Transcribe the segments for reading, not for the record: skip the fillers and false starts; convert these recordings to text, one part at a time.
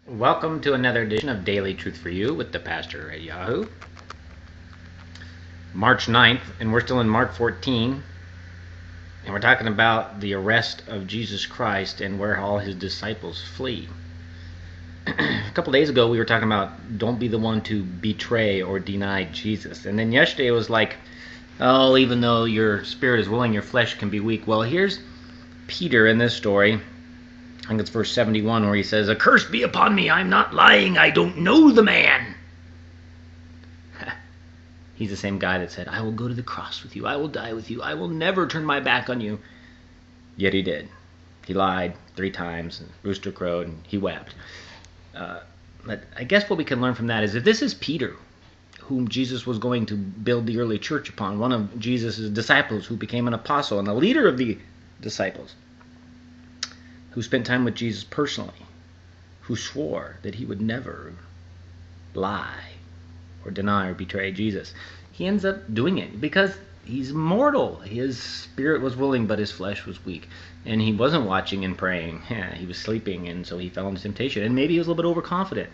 Welcome to another edition of Daily Truth for You with the Pastor at Yahoo. March 9th, and we're still in Mark 14, and we're talking about the arrest of Jesus Christ and where all his disciples flee. A couple days ago, we were talking about don't be the one to betray or deny Jesus. And then yesterday it was like, oh, even though your spirit is willing, your flesh can be weak. Well, here's Peter in this story. I think it's verse 71 where he says, "A curse be upon me, I'm not lying, I don't know the man." He's the same guy that said, "I will go to the cross with you, I will die with you, I will never turn my back on you." Yet he did. He lied 3 times, and rooster crowed, and he wept. But I guess what we can learn from that is if this is Peter, whom Jesus was going to build the early church upon, one of Jesus' disciples who became an apostle and the leader of the disciples, who spent time with Jesus personally, who swore that he would never lie or deny or betray Jesus. He ends up doing it because he's mortal. His spirit was willing, but his flesh was weak. And he wasn't watching and praying. He was sleeping, and so he fell into temptation. And maybe he was a little bit overconfident.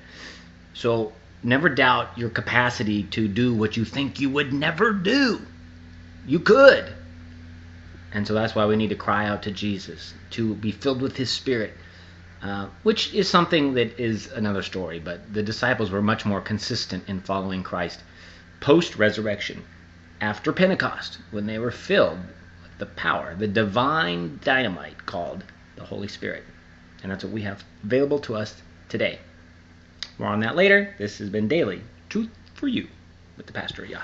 So never doubt your capacity to do what you think you would never do. You could. And so that's why we need to cry out to Jesus, to be filled with his Spirit, which is something that is another story. But the disciples were much more consistent in following Christ post-resurrection, after Pentecost, when they were filled with the power, the divine dynamite called the Holy Spirit. And that's what we have available to us today. More on that later. This has been Daily Truth for You with the Pastor Yah.